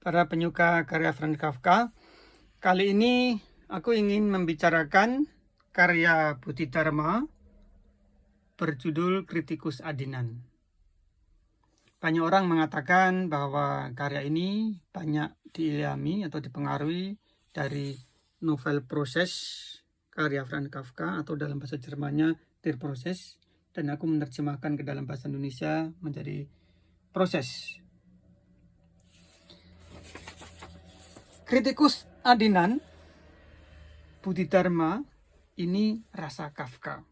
para penyuka karya Franz Kafka. Kali ini aku ingin membicarakan karya Bodhidharma berjudul Kritikus Adinan. Banyak orang mengatakan bahwa karya ini banyak diilhami atau dipengaruhi dari novel Proses karya Franz Kafka, atau dalam bahasa Jermannya Der Prozess, dan aku menerjemahkan ke dalam bahasa Indonesia menjadi Proses. Kritikus Adinan, Bodhidharma, ini rasa Kafka.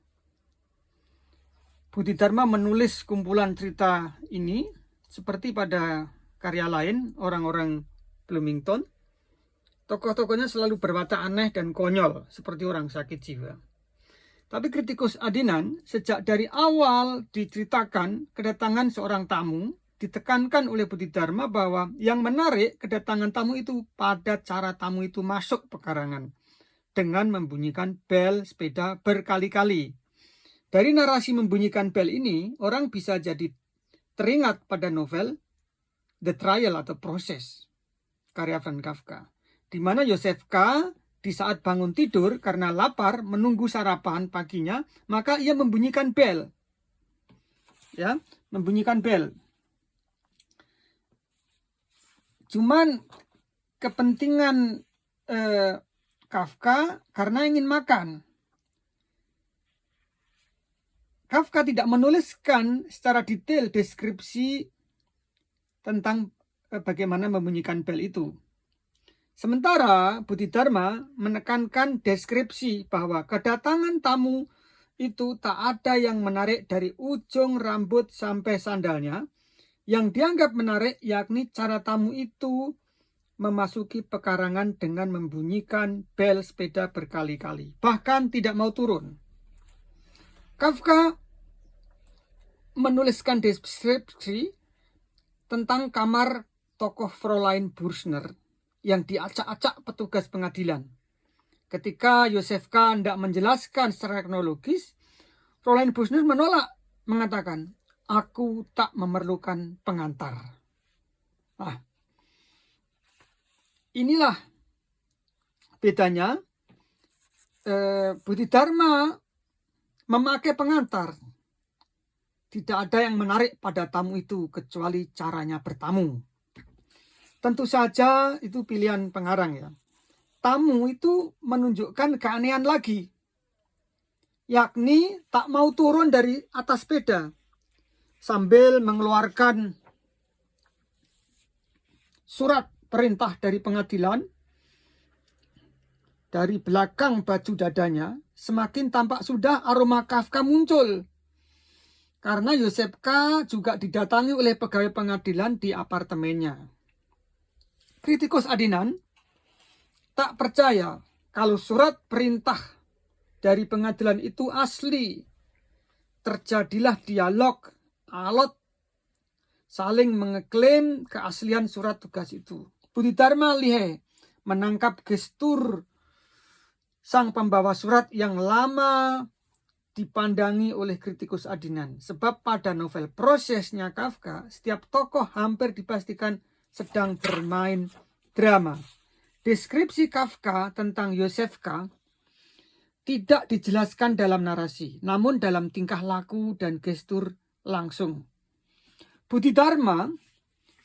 Bodhidharma menulis kumpulan cerita ini seperti pada karya lain, Orang-orang Bloomington. Tokoh-tokohnya selalu berwatak aneh dan konyol, seperti orang sakit jiwa. Tapi Kritikus Adinan, sejak dari awal diceritakan kedatangan seorang tamu, ditekankan oleh Bodhidharma bahwa yang menarik kedatangan tamu itu pada cara tamu itu masuk pekarangan dengan membunyikan bel sepeda berkali-kali. Dari narasi membunyikan bel ini, orang bisa jadi teringat pada novel The Trial atau Proses karya Franz Kafka, di mana Joseph K. di saat bangun tidur karena lapar menunggu sarapan paginya, maka ia membunyikan bel. Ya, membunyikan bel. Cuman kepentingan Kafka karena ingin makan. Kafka tidak menuliskan secara detail deskripsi tentang bagaimana membunyikan bel itu. Sementara Bodhidharma menekankan deskripsi bahwa kedatangan tamu itu tak ada yang menarik dari ujung rambut sampai sandalnya. Yang dianggap menarik yakni cara tamu itu memasuki pekarangan dengan membunyikan bel sepeda berkali-kali, bahkan tidak mau turun. Kafka menuliskan deskripsi tentang kamar tokoh Fräulein Bürsner yang diacak-acak petugas pengadilan. Ketika Joseph K. hendak menjelaskan secara kronologis, Fräulein Bürsner menolak, mengatakan, "Aku tak memerlukan pengantar." Nah, inilah bedanya. Bodhidharma memakai pengantar. Tidak ada yang menarik pada tamu itu kecuali caranya bertamu. Tentu saja itu pilihan pengarang ya. Tamu itu menunjukkan keanehan lagi, yakni tak mau turun dari atas sepeda sambil mengeluarkan surat perintah dari pengadilan dari belakang baju dadanya. Semakin tampak sudah aroma Kafka muncul, karena Joseph K. juga didatangi oleh pegawai pengadilan di apartemennya. Kritikus Adinan tak percaya kalau surat perintah dari pengadilan itu asli. Terjadilah dialog alot saling mengeklaim keaslian surat tugas itu. Bodhidharma lihe menangkap gestur sang pembawa surat yang lama dipandangi oleh Kritikus Adinan. Sebab pada novel Prosesnya Kafka, setiap tokoh hampir dipastikan sedang bermain drama. Deskripsi Kafka tentang Joseph K. tidak dijelaskan dalam narasi, namun dalam tingkah laku dan gestur langsung. Bodhidharma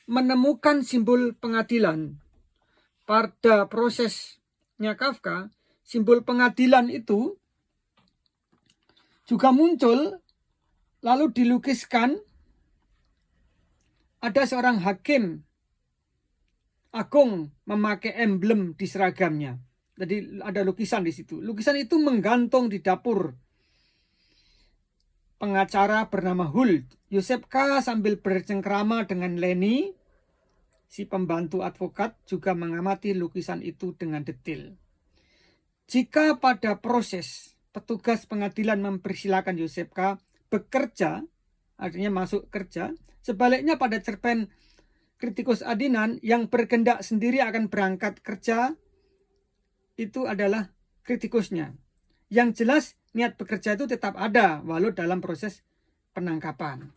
menemukan simbol pengadilan. Pada Prosesnya Kafka, simbol pengadilan itu juga muncul, lalu dilukiskan. Ada seorang hakim agung memakai emblem di seragamnya. Jadi ada lukisan di situ. Lukisan itu menggantung di dapur. Pengacara bernama Hult, Joseph K. sambil bercengkrama dengan Leni, si pembantu advokat, juga mengamati lukisan itu dengan detail. Jika pada Proses petugas pengadilan mempersilahkan Joseph K. bekerja, artinya masuk kerja, sebaliknya pada cerpen Kritikus Adinan yang berkehendak sendiri akan berangkat kerja, itu adalah kritikusnya. Yang jelas niat bekerja itu tetap ada walau dalam proses penangkapan.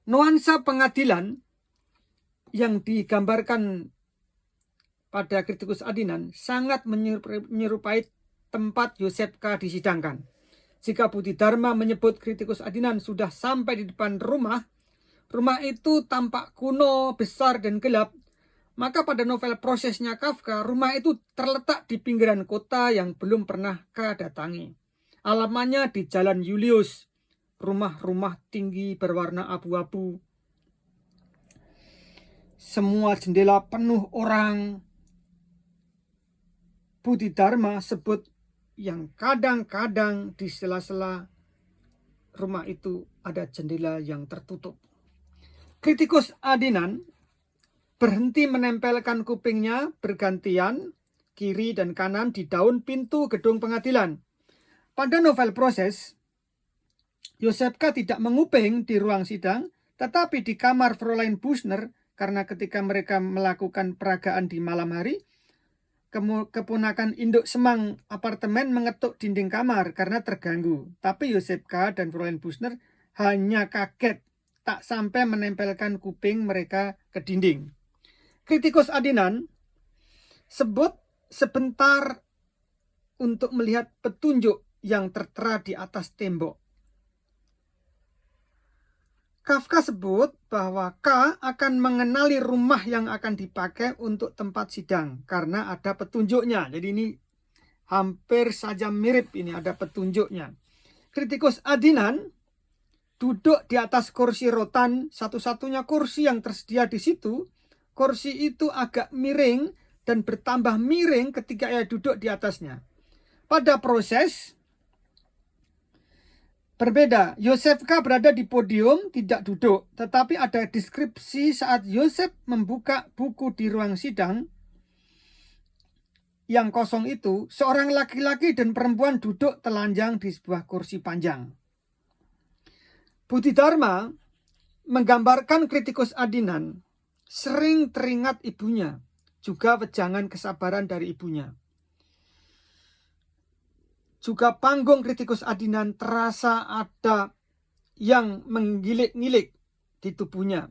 Nuansa pengadilan yang digambarkan pada kritikus Adinan sangat menyerupai tempat Yosefka disidangkan. Jika Bodhidharma menyebut kritikus Adinan sudah sampai di depan rumah itu tampak kuno, besar, dan gelap, maka pada novel prosesnya Kafka, rumah itu terletak di pinggiran kota yang belum pernah K datangi. Alamannya di Jalan Julius, rumah-rumah tinggi berwarna abu-abu. Semua jendela penuh orang. Bodhidharma sebut yang kadang-kadang di sela-sela rumah itu ada jendela yang tertutup. Kritikus Adinan berhenti menempelkan kupingnya bergantian kiri dan kanan di daun pintu gedung pengadilan. Pada novel proses, Yosefka tidak menguping di ruang sidang, tetapi di kamar Fräulein Büchner, karena ketika mereka melakukan peragaan di malam hari, keponakan induk semang apartemen mengetuk dinding kamar karena terganggu. Tapi Yosefka dan Fräulein Büchner hanya kaget, tak sampai menempelkan kuping mereka ke dinding. Kritikus Adinan sebut sebentar untuk melihat petunjuk yang tertera di atas tembok. Kafka sebut bahwa K akan mengenali rumah yang akan dipakai untuk tempat sidang karena ada petunjuknya. Jadi ini hampir saja mirip, ini ada petunjuknya. Kritikus Adinan duduk di atas kursi rotan, satu-satunya kursi yang tersedia di situ. Kursi itu agak miring dan bertambah miring ketika ia duduk di atasnya. Pada proses berbeda, Yosefka berada di podium, tidak duduk, tetapi ada deskripsi saat Yosef membuka buku di ruang sidang yang kosong itu, seorang laki-laki dan perempuan duduk telanjang di sebuah kursi panjang. Bodhidharma menggambarkan kritikus Adinan sering teringat ibunya, juga wejangan kesabaran dari ibunya. Juga panggung kritikus Adinan terasa ada yang menggilik-gilik di tubuhnya.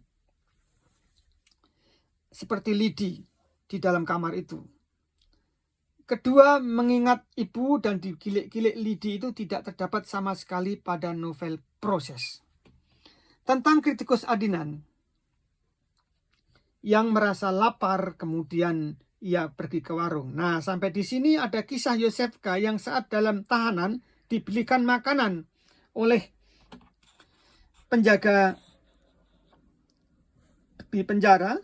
Seperti lidi di dalam kamar itu. Kedua, mengingat ibu dan digilik-gilik lidi itu tidak terdapat sama sekali pada novel proses. Tentang kritikus Adinan yang merasa lapar, kemudian ia pergi ke warung. Nah, sampai di sini ada kisah Yosefka yang saat dalam tahanan dibelikan makanan oleh penjaga di penjara,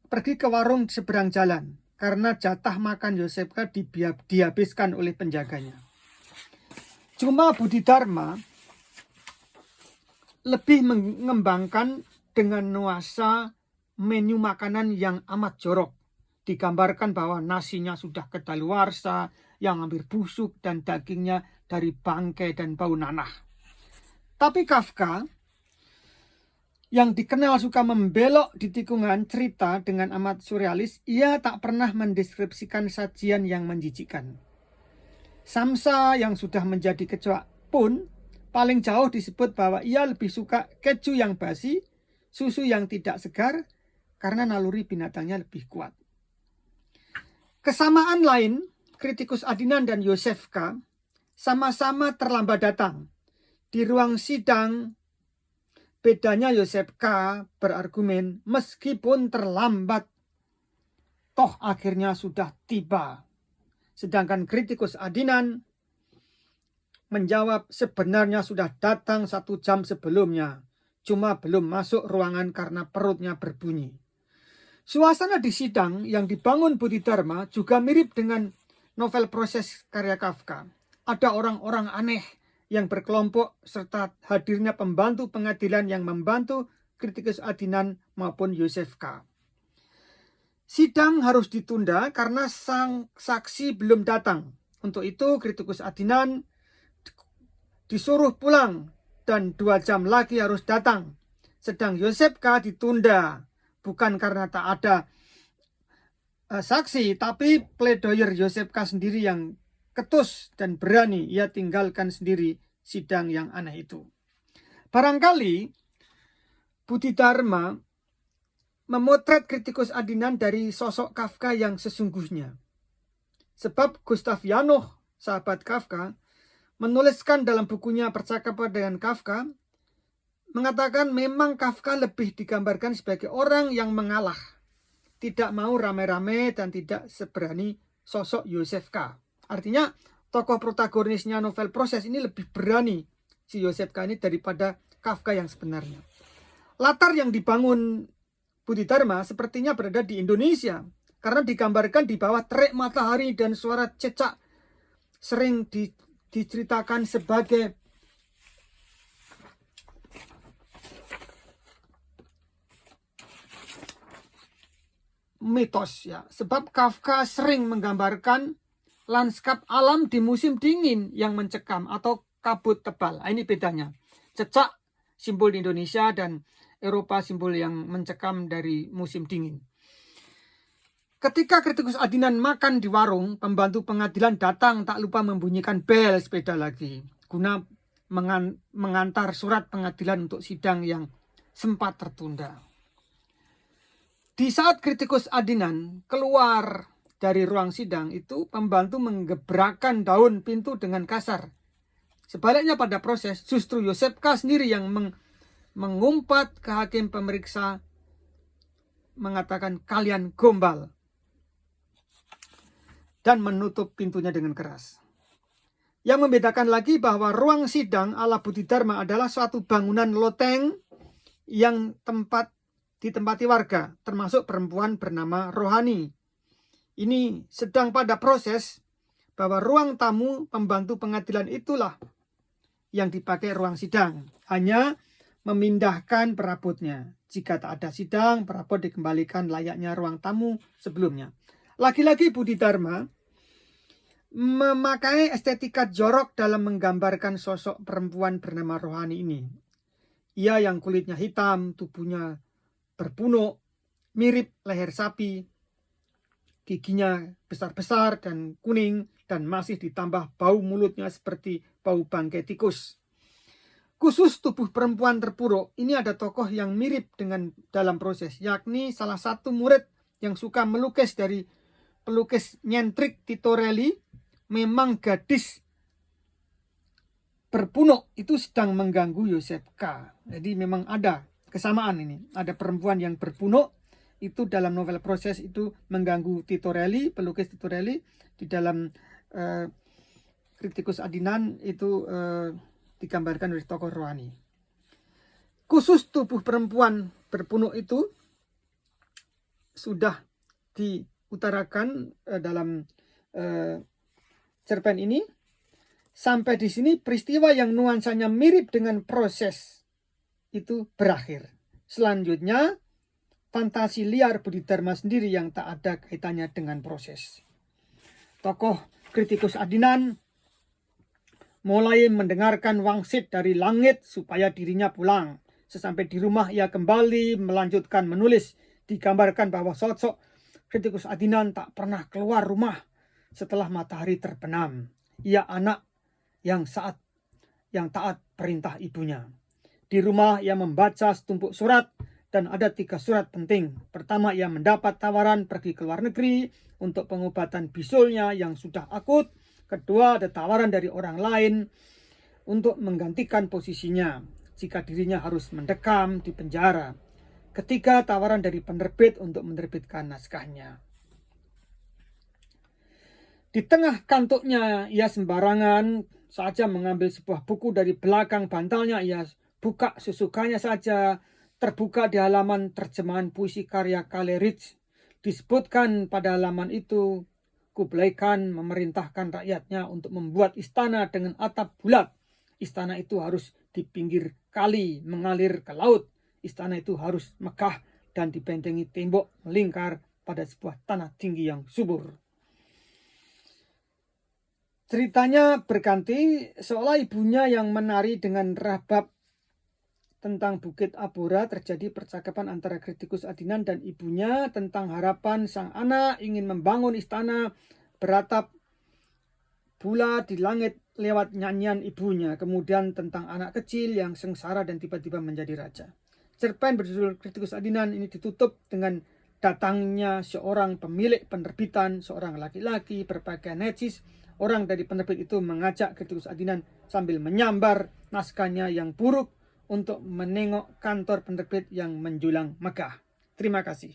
pergi ke warung seberang jalan karena jatah makan Yosefka dihabiskan oleh penjaganya. Cuma Bodhidharma lebih mengembangkan dengan nuansa menu makanan yang amat jorok. Digambarkan bahwa nasinya sudah kadaluarsa, yang hampir busuk, dan dagingnya dari bangkai dan bau nanah. Tapi Kafka, yang dikenal suka membelok di tikungan cerita dengan amat surrealis, ia tak pernah mendeskripsikan sajian yang menjijikkan. Samsa yang sudah menjadi kecoa pun paling jauh disebut bahwa ia lebih suka keju yang basi, susu yang tidak segar, karena naluri binatangnya lebih kuat. Kesamaan lain, kritikus Adinan dan Yosefka sama-sama terlambat datang. Di ruang sidang, bedanya Yosefka berargumen, meskipun terlambat, toh akhirnya sudah tiba. Sedangkan kritikus Adinan menjawab sebenarnya sudah datang 1 jam sebelumnya. Cuma belum masuk ruangan karena perutnya berbunyi. Suasana di sidang yang dibangun Bodhidharma juga mirip dengan novel proses karya Kafka. Ada orang-orang aneh yang berkelompok serta hadirnya pembantu pengadilan yang membantu kritikus Adinan maupun Yosefka. Sidang harus ditunda karena sang saksi belum datang. Untuk itu kritikus Adinan disuruh pulang dan 2 jam lagi harus datang. Sedang Yosefka ditunda, bukan karena tak ada saksi, tapi pledoyer Yosefka sendiri yang ketus dan berani. Ia tinggalkan sendiri sidang yang aneh itu. Barangkali Bodhidharma memotret kritikus Adinan dari sosok Kafka yang sesungguhnya. Sebab Gustav Janosch, sahabat Kafka, menuliskan dalam bukunya Percakapan dengan Kafka, mengatakan memang Kafka lebih digambarkan sebagai orang yang mengalah, tidak mau rame-rame dan tidak seberani sosok Josef K. Artinya tokoh protagonisnya novel Proses ini lebih berani si Josef K ini daripada Kafka yang sebenarnya. Latar yang dibangun Budi Dharma sepertinya berada di Indonesia, karena digambarkan di bawah terik matahari dan suara cecak sering diceritakan sebagai mitos ya. Sebab Kafka sering menggambarkan lanskap alam di musim dingin yang mencekam atau kabut tebal. Ini bedanya. Cecak simbol di Indonesia dan Eropa simbol yang mencekam dari musim dingin. Ketika kritikus Adinan makan di warung, pembantu pengadilan datang tak lupa membunyikan bel sepeda lagi, guna mengantar surat pengadilan untuk sidang yang sempat tertunda. Di saat kritikus Adinan keluar dari ruang sidang itu, pembantu menggebrakkan daun pintu dengan kasar. Sebaliknya pada Proses, justru Josef K. sendiri yang mengumpat ke hakim pemeriksa, mengatakan kalian gombal, dan menutup pintunya dengan keras. Yang membedakan lagi bahwa ruang sidang ala Budi Dharma adalah suatu bangunan loteng yang ditempati warga, termasuk perempuan bernama Rohani. Ini sedang pada Proses bahwa ruang tamu pembantu pengadilan itulah yang dipakai ruang sidang. Hanya memindahkan perabotnya. Jika tak ada sidang, perabot dikembalikan layaknya ruang tamu sebelumnya. Lagi-lagi Budi Dharma memakai estetika jorok dalam menggambarkan sosok perempuan bernama Rohani ini. Ia yang kulitnya hitam, tubuhnya berpunuk, mirip leher sapi, giginya besar-besar dan kuning, dan masih ditambah bau mulutnya seperti bau bangkai tikus. Khusus tubuh perempuan terpuruk, ini ada tokoh yang mirip dengan dalam Proses, yakni salah satu murid yang suka melukis dari pelukis nyentrik Titorelli. Memang gadis berpunuk itu sedang mengganggu Josef K. Jadi memang ada kesamaan ini. Ada perempuan yang berpunuk itu dalam novel Proses itu mengganggu Titorelli, pelukis Titorelli. Di dalam kritikus Adinan itu digambarkan oleh tokoh Rohani. Khusus tubuh perempuan berpunuk itu sudah diutarakan dalam cerpen ini. Sampai di sini peristiwa yang nuansanya mirip dengan Proses itu berakhir. Selanjutnya fantasi liar Budi Dharma sendiri yang tak ada kaitannya dengan Proses. Tokoh kritikus Adinan mulai mendengarkan wangsit dari langit supaya dirinya pulang. Sesampai di rumah ia kembali melanjutkan menulis. Digambarkan bahwa sosok kritikus Adinan tak pernah keluar rumah setelah matahari terbenam. Ia anak yang taat perintah ibunya. Di rumah ia membaca setumpuk surat dan ada 3 surat penting. Pertama, ia mendapat tawaran pergi ke luar negeri untuk pengobatan bisulnya yang sudah akut. Kedua, ada tawaran dari orang lain untuk menggantikan posisinya jika dirinya harus mendekam di penjara. Ketiga, tawaran dari penerbit untuk menerbitkan naskahnya. Di tengah kantuknya, ia sembarangan saja mengambil sebuah buku dari belakang bantalnya. Ia buka sesukanya saja. Terbuka di halaman terjemahan puisi karya Coleridge. Disebutkan pada halaman itu, Kublai Khan memerintahkan rakyatnya untuk membuat istana dengan atap bulat. Istana itu harus di pinggir kali mengalir ke laut. Istana itu harus megah dan dibentengi tembok melingkar pada sebuah tanah tinggi yang subur. Ceritanya berganti, seolah ibunya yang menari dengan rahbab tentang Bukit Abora. Terjadi percakapan antara kritikus Adinan dan ibunya tentang harapan sang anak ingin membangun istana beratap bulat di langit lewat nyanyian ibunya. Kemudian tentang anak kecil yang sengsara dan tiba-tiba menjadi raja. Cerpen berjudul Kritikus Adinan ini ditutup dengan datangnya seorang pemilik penerbitan, seorang laki-laki berpakaian necis. Orang dari penerbit itu mengajak Kritikus Adinan sambil menyambar naskahnya yang buruk untuk menengok kantor penerbit yang menjulang megah. Terima kasih.